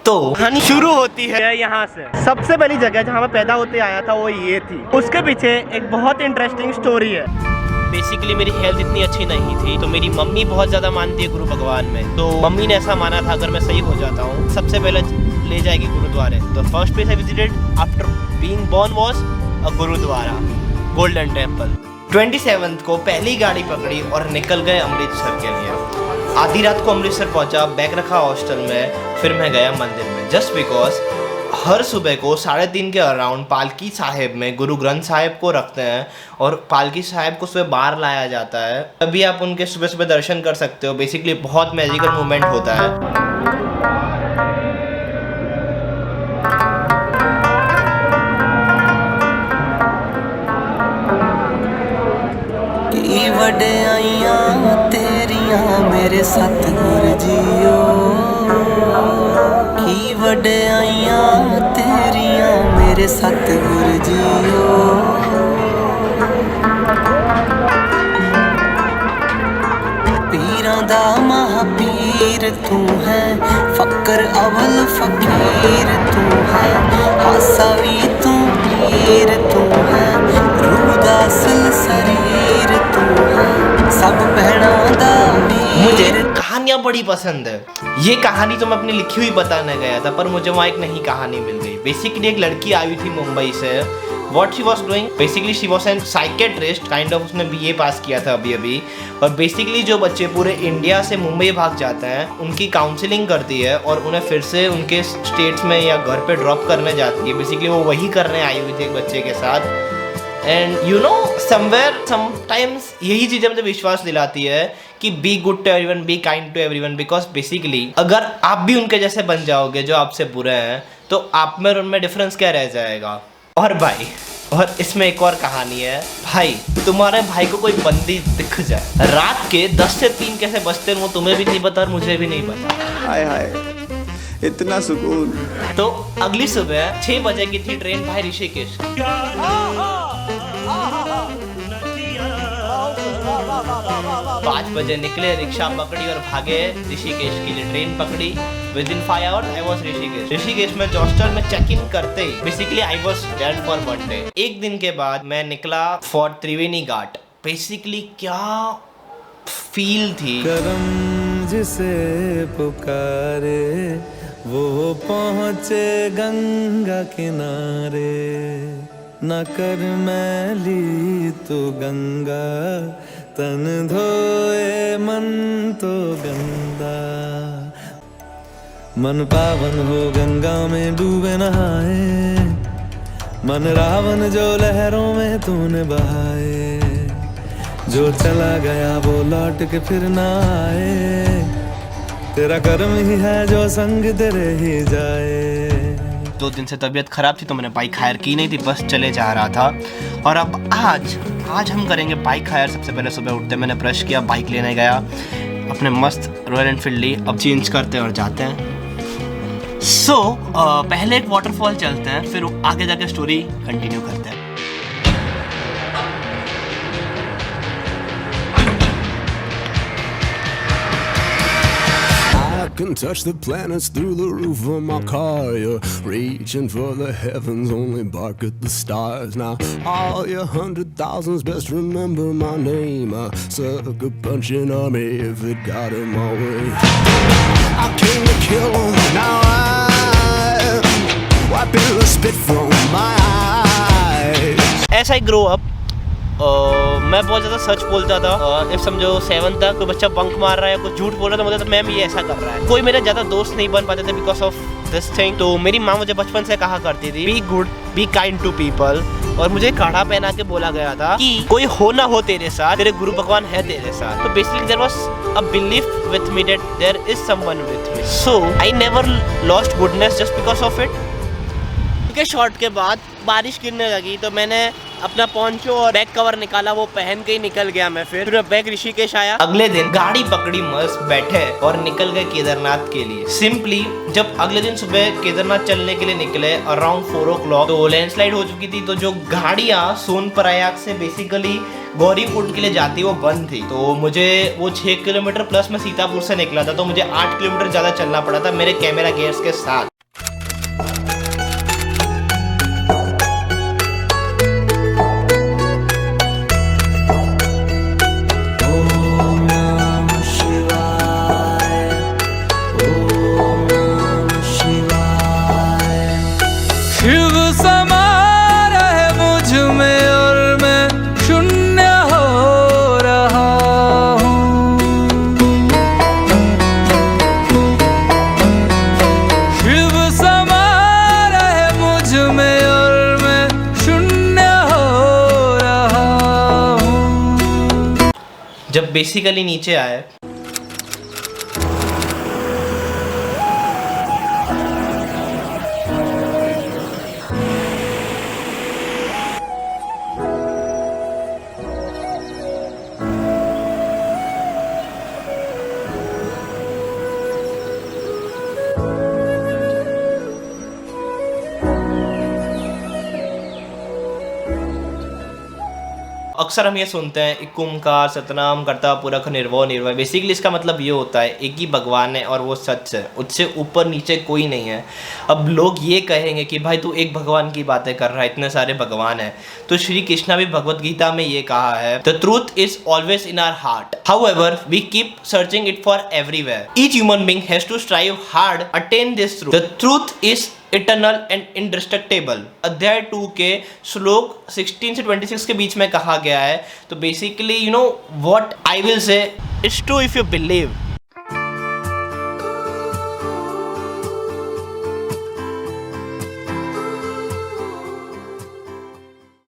तो कहानी शुरू होती है यहाँ से। सबसे पहली जगह जहाँ मैं पैदा होते आया था वो ये थी। उसके पीछे एक बहुत इंटरेस्टिंग स्टोरी है। बेसिकली मेरी हेल्थ इतनी अच्छी नहीं थी, तो मेरी मम्मी बहुत ज़्यादा मानती है गुरु भगवान में। तो मम्मी ने ऐसा माना था अगर मैं सही हो जाता हूँ सबसे पहले ले जाएगी गुरुद्वारे। तो first place I visited after being born was a gurdwara, Golden Temple. 27 को पहली गाड़ी पकड़ी और निकल गए अमृतसर के लिए। आधी रात को अमृतसर पहुंचा, बैग रखा हॉस्टल में, फिर मैं गया मंदिर में। जस्ट बिकॉज हर सुबह को 3:30 के अराउंड पालकी साहिब में गुरु ग्रंथ साहिब को रखते हैं और पालकी साहिब को सुबह बाहर लाया जाता है। तभी आप उनके सुबह सुबह दर्शन कर सकते हो। बेसिकली बहुत मैजिकल मोमेंट होता है। वड्याइयां तेरियां मेरे सतगुर जीओ, की वड्याइयां तेरियां मेरे सतगुर जीओ। पीरां दा महापीर तू है, फकर अवल फकीर तू है, हासा भी तू पीर तू है, रूह दा असल शरीर तू है, सब बहना दा वीर। मुझे कहानियां बड़ी पसंद है। ये कहानी तो मैं अपनी लिखी हुई बताने गया था, पर मुझे वहाँ एक नई कहानी मिल गई। बेसिकली एक लड़की आई थी मुंबई से। What she was doing? Basically she was an psychiatrist, kind of। उसने BA पास किया था अभी। और बेसिकली जो बच्चे पूरे इंडिया से मुंबई भाग जाते हैं उनकी काउंसलिंग करती है और उन्हें फिर से उनके स्टेट्स में या घर पे ड्रॉप करने जाती है। बेसिकली वो वही करने आई हुई थी एक बच्चे के साथ। And you know somewhere sometimes यही चीज़ें मुझे विश्वास दिलाती है कि be good to everyone, be kind to everyone. Because basically अगर आप भी उनके जैसे बन जाओगे जो आपसे बुरे हैं, तो आप में और उनमें डिफरेंस क्या रह जाएगा। और भाई, और इसमें एक और कहानी है। भाई तुम्हारे भाई को कोई बंदी दिख जाए, रात के 10 से 3 कैसे बजते हैं वो तुम्हें भी नहीं पता और मुझे भी नहीं पता। हाय हाय, इतना सुकून। तो अगली सुबह 6 बजे की थी ट्रेन भाई ऋषिकेश। 5 बजे निकले, रिक्शा पकड़ी और भागे ऋषिकेश के लिए। ट्रेन पकड़ी, within 5 hours I was Rishikesh. Rishikesh में हॉस्टल में चेक इन करते ही basically I was dead for 1 day. एक दिन के बाद मैं निकला फॉर त्रिवेणी घाट। बेसिकली क्या फील थी। करम जिसे पुकारे वो पहुँचे गंगा किनारे, न कर मैली तो गंगा, तन धोए मन तो गंदा। मन पावन हो गंगा में डूबे नहाए, मन रावण जो लहरों में तूने बहाए, जो चला गया वो लौट के फिर ना आए, तेरा कर्म ही है जो संग तेरे ही जाए। 2 दिन से तबीयत खराब थी तो मैंने बाइक हायर की नहीं थी, बस चले जा रहा था। और अब आज हम करेंगे बाइक हायर। सबसे पहले सुबह उठते मैंने ब्रश किया, बाइक लेने गया, अपने मस्त रॉयल एनफील्ड ली। अब चेंज करते हैं और जाते हैं। पहले एक वाटरफॉल चलते हैं, फिर आगे जाके स्टोरी कंटिन्यू करते हैं। Can touch the planets through the roof of my car. You're reaching for the heavens, only bark at the stars. Now all your 100,000s best remember my name. A sucker punching army if it got in my way. I came to kill 'em, now I'm wiping the spit from my eyes. As I grow up, मैं बहुत ज़्यादा सच बोलता था। If समझो 7 तक कोई बच्चा bunk मार रहा है या कुछ झूठ बोल रहा था, मुझे तो मैम ये ऐसा कर रहा है। कोई मेरे ज़्यादा दोस्त नहीं बन पाते थे बिकॉज ऑफ दिस थिंग। तो मेरी माँ मुझे बचपन से कहा करती थी be good, be kind to people. और मुझे काढ़ा पहना के बोला गया था कि कोई हो ना हो तेरे साथ, तेरे गुरु भगवान है तेरे साथ। तो basically there was a belief with me that there is someone with me. So I never lost goodness just because of it. के शॉट के बाद बारिश गिरने लगी तो मैंने अपना पोंचो और बैक कवर निकाला, वो पहन के ही निकल गया मैं। फिर बैक ऋषिकेश आया। अगले दिन गाड़ी पकड़ी, मस्त बैठे और निकल गए केदारनाथ के लिए। सिंपली जब अगले दिन सुबह केदारनाथ चलने के लिए निकले अराउंड 4 o'clock, तो लैंडस्लाइड हो चुकी थी। तो जो गाड़ियाँ सोनप्रयाग से बेसिकली गौरीकुंड के लिए जाती वो बंद थी। तो मुझे वो 6 किलोमीटर प्लस मैं सीतापुर से निकला था, तो मुझे 8 किलोमीटर ज़्यादा चलना पड़ा था मेरे कैमरा गियर्स के साथ। जब बेसिकली नीचे आए अक्सर हम ये सुनते हैं एक ओंकार सतनाम करता पुरख निर्भव निर्भय। बेसिकली इसका मतलब ये होता है एक ही भगवान है और वो सच है, उससे ऊपर नीचे कोई नहीं है। अब लोग ये कहेंगे कि भाई तू एक भगवान की बातें कर रहा है, इतने सारे भगवान हैं। तो श्री कृष्णा भी भगवत गीता में ये कहा है, the truth is always in our heart, however we keep searching it for everywhere, each human being has to strive hard attain this truth, the truth is eternal and indestructible. अध्याय 2 के श्लोक 16 से 26 के बीच में कहा गया है। तो basically you know what I will say, it's true if you believe